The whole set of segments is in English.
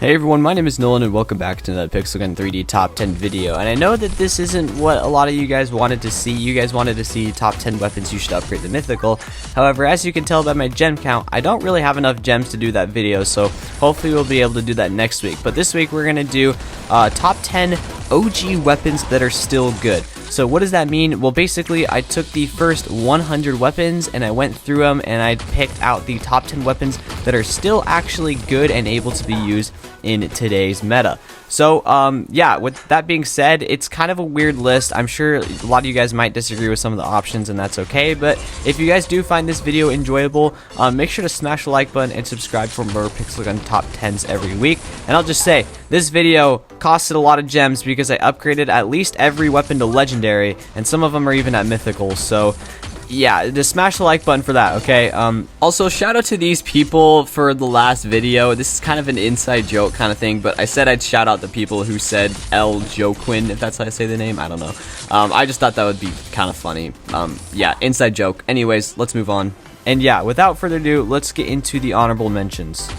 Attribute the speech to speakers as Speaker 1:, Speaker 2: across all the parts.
Speaker 1: Hey everyone, my name is Nolan and welcome back to another Pixel Gun 3D Top 10 video. And I know that this isn't what a lot of you guys wanted to see. You guys wanted to see top 10 weapons you should upgrade to Mythical. However, as you can tell by my gem count, I don't really have enough gems to do that video, so hopefully we'll be able to do that next week. But this week we're going to do top 10 OG weapons that are still good. So what does that mean? Well, basically I took the first 100 weapons and I went through them and I picked out the top 10 weapons that are still actually good and able to be used in today's meta. So yeah, with that being said, it's kind of a weird list. I'm sure a lot of you guys might disagree with some of the options, and that's okay. But if you guys do find this video enjoyable, make sure to smash the like button and subscribe for more Pixel Gun top 10s every week. And I'll just say, this video costed a lot of gems because I upgraded at least every weapon to legendary, and some of them are even at mythical. So yeah, just smash the like button for that, okay? Also, shout out to these people for the last video. This is kind of an inside joke kind of thing, but I said I'd shout out the people who said El Joquin, if that's how I say the name. I don't know. I just thought that would be kind of funny. Yeah, inside joke. Anyways, let's move on. And yeah, without further ado, let's get into the honorable mentions.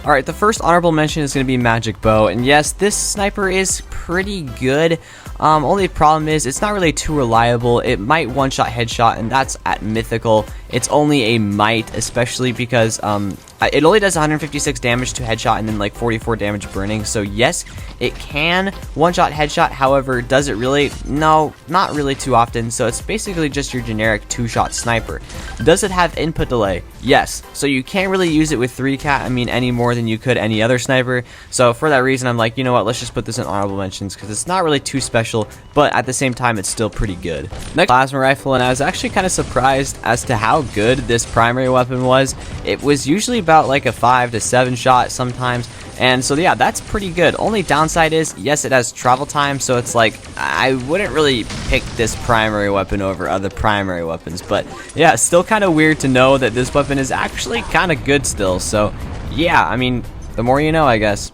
Speaker 1: Alright, the first honorable mention is going to be Magic Bow, and yes, this sniper is pretty good. Only problem is it's not really too reliable. It might one-shot headshot, and that's at mythical. It's only a might, especially because it only does 156 damage to headshot and then like 44 damage burning. So yes, it can one-shot headshot. However, does it really? No, not really too often. So it's basically just your generic two-shot sniper. Does it have input delay? Yes. So you can't really use it with 3-cat. I mean, any more than you could any other sniper. So for that reason, I'm like, you know what? Let's just put this in honorable mentions because it's not really too special, but at the same time, it's still pretty good. Next, plasma rifle, and I was actually kind of surprised as to how good this primary weapon was. It was usually about like a 5 to 7 shot sometimes, and so yeah, that's pretty good. Only downside is, yes, it has travel time, so it's like I wouldn't really pick this primary weapon over other primary weapons, but yeah, it's still kind of weird to know that this weapon is actually kind of good still. So yeah, I mean, the more you know, I guess.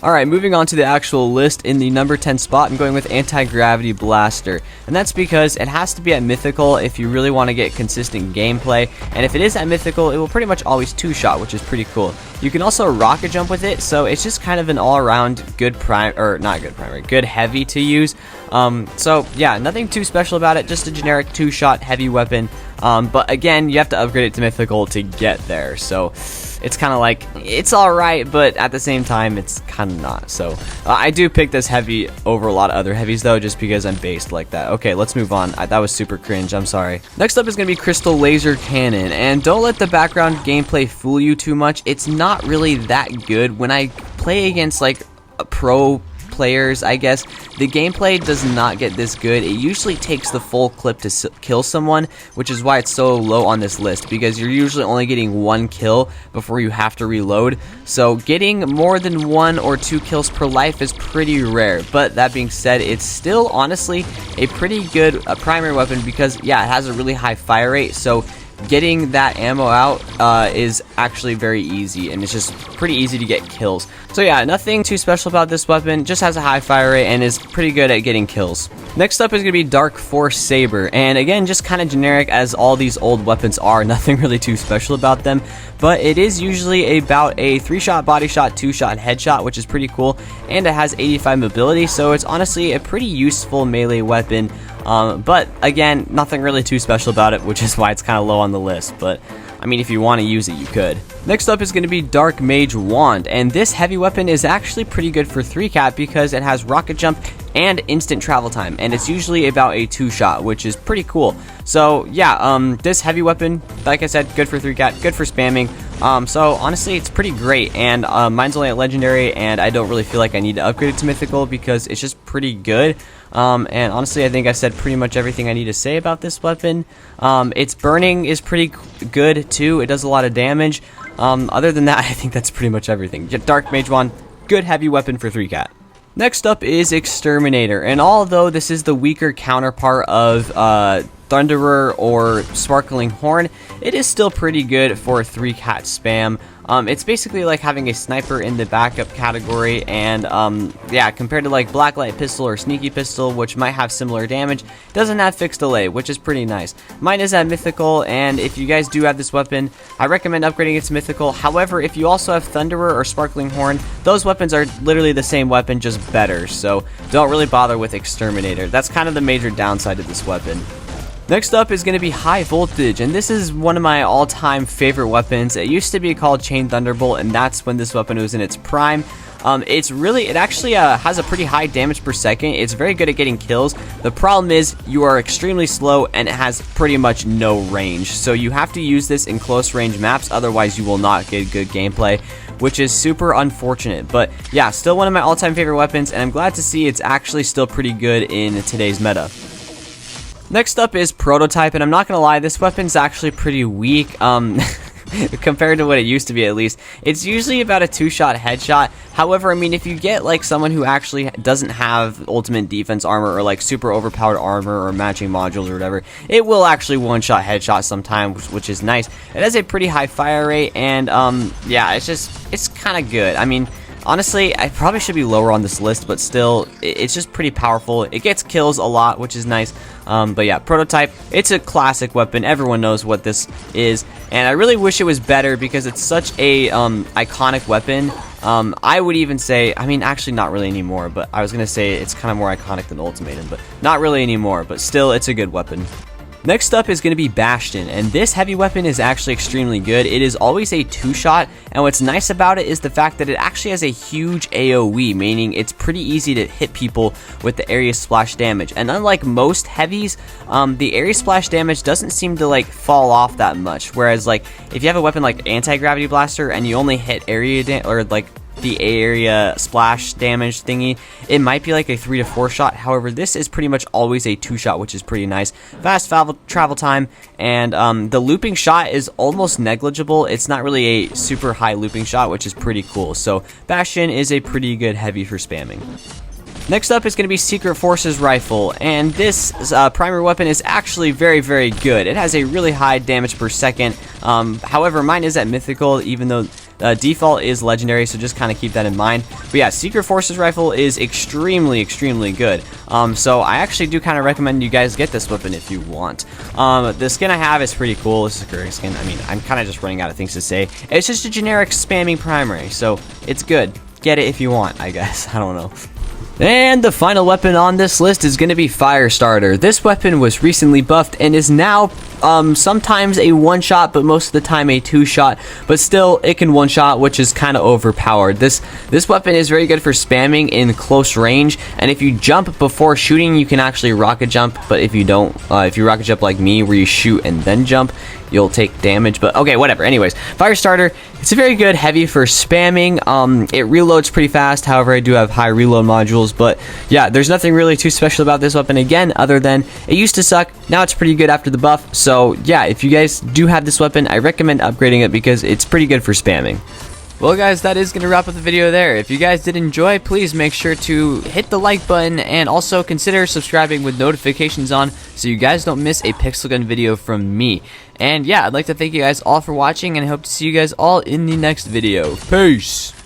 Speaker 1: Alright, moving on to the actual list. In the number 10 spot, I'm going with Anti-Gravity Blaster. And that's because it has to be at Mythical if you really want to get consistent gameplay. And if it is at Mythical, it will pretty much always two-shot, which is pretty cool. You can also rocket jump with it, so it's just kind of an all-around good good heavy to use. So yeah, nothing too special about it, just a generic two-shot heavy weapon. But again, you have to upgrade it to Mythical to get there. So it's kind of like, it's alright, but at the same time, it's kind of not. So I do pick this heavy over a lot of other heavies, though, just because I'm based like that. Okay, let's move on. That was super cringe. I'm sorry. Next up is going to be Crystal Laser Cannon. And don't let the background gameplay fool you too much. It's not really that good. When I play against, like, pro players, I guess, the gameplay does not get this good. It usually takes the full clip to kill someone, which is why it's so low on this list, because you're usually only getting one kill before you have to reload. So getting more than 1 or 2 kills per life is pretty rare. But that being said, it's still honestly a pretty good primary weapon because yeah, it has a really high fire rate, so getting that ammo out is actually very easy, and it's just pretty easy to get kills. So yeah, nothing too special about this weapon, just has a high fire rate and is pretty good at getting kills. Next up is going to be Dark Force Saber, and again, just kind of generic as all these old weapons are, nothing really too special about them, but it is usually about a 3-shot body shot, 2-shot headshot, which is pretty cool, and it has 85 mobility, so it's honestly a pretty useful melee weapon. But again, nothing really too special about it, which is why it's kind of low on the list, but I mean, if you want to use it, you could. Next up is going to be Dark Mage Wand, and this heavy weapon is actually pretty good for 3-cat because it has rocket jump and instant travel time, and it's usually about a 2-shot, which is pretty cool. So yeah, this heavy weapon, like I said, good for 3-cat, good for spamming. So honestly, it's pretty great, and mine's only at legendary, and I don't really feel like I need to upgrade it to mythical because it's just pretty good. And honestly, I think I said pretty much everything I need to say about this weapon. Its burning is pretty good too. It does a lot of damage. Other than that, I think that's pretty much everything. Dark Mage Wand, good heavy weapon for 3-cat. Next up is Exterminator, and although this is the weaker counterpart of Thunderer or Sparkling Horn, it is still pretty good for 3-cat spam. It's basically like having a sniper in the backup category, and yeah, compared to like Blacklight Pistol or Sneaky Pistol, which might have similar damage, doesn't have fixed delay, which is pretty nice. Mine is at Mythical, and if you guys do have this weapon, I recommend upgrading it to Mythical. However, if you also have Thunderer or Sparkling Horn, those weapons are literally the same weapon, just better, so don't really bother with Exterminator. That's kind of the major downside of this weapon. Next up is going to be High Voltage, and this is one of my all-time favorite weapons. It used to be called Chain Thunderbolt, and that's when this weapon was in its prime. It actually has a pretty high damage per second. It's very good at getting kills. The problem is you are extremely slow, and it has pretty much no range. So you have to use this in close range maps, otherwise you will not get good gameplay, which is super unfortunate. But yeah, still one of my all-time favorite weapons, and I'm glad to see it's actually still pretty good in today's meta. Next up is Prototype, and I'm not gonna lie, this weapon's actually pretty weak, compared to what it used to be at least. It's usually about a 2-shot headshot. However, I mean, if you get like someone who actually doesn't have ultimate defense armor or like super overpowered armor or matching modules or whatever, it will actually 1-shot headshot sometimes, which is nice. It has a pretty high fire rate, and yeah, it's kind of good. I mean, honestly, I probably should be lower on this list, but still, it's just pretty powerful. It gets kills a lot, which is nice. But yeah, Prototype, it's a classic weapon. Everyone knows what this is, and I really wish it was better because it's such a iconic weapon. I would even say, I mean, actually not really anymore, but I was going to say it's kind of more iconic than Ultimatum, but not really anymore, but still, it's a good weapon. Next up is going to be Bastion, and this heavy weapon is actually extremely good. It is always a 2-shot, and what's nice about it is the fact that it actually has a huge AoE, meaning it's pretty easy to hit people with the area splash damage. And unlike most heavies, the area splash damage doesn't seem to like fall off that much, whereas like if you have a weapon like Anti-Gravity Blaster and you only hit area or like the area splash damage thingy, it might be like a 3 to 4 shot. However, this is pretty much always a 2-shot, which is pretty nice. Fast travel time, and the looping shot is almost negligible. It's not really a super high looping shot, which is pretty cool. So Bastion is a pretty good heavy for spamming. Next up is going to be Secret Forces Rifle, and this primary weapon is actually very, very good. It has a really high damage per second. However, mine is at Mythical, even though default is Legendary, so just kind of keep that in mind. But yeah, Secret Forces Rifle is extremely, extremely good. So I actually do kind of recommend you guys get this weapon if you want. The skin I have is pretty cool. This is a great skin. I mean, I'm kind of just running out of things to say. It's just a generic spamming primary, so it's good. Get it if you want, I guess. I don't know. And the final weapon on this list is going to be Firestarter. This weapon was recently buffed and is now sometimes a 1-shot, but most of the time a 2-shot. But still, it can 1-shot, which is kind of overpowered. This weapon is very good for spamming in close range, and if you jump before shooting, you can actually rocket jump. But if you don't, if you rocket jump like me, where you shoot and then jump, you'll take damage. But okay, whatever. Anyways, Firestarter, it's a very good heavy for spamming. It reloads pretty fast. However, I do have high reload modules. But yeah, there's nothing really too special about this weapon again, other than it used to suck. Now it's pretty good after the buff. So yeah, if you guys do have this weapon, I recommend upgrading it because it's pretty good for spamming. Well guys, that is going to wrap up the video there. If you guys did enjoy, please make sure to hit the like button and also consider subscribing with notifications on so you guys don't miss a pixel gun video from me. And yeah, I'd like to thank you guys all for watching, and I hope to see you guys all in the next video. Peace!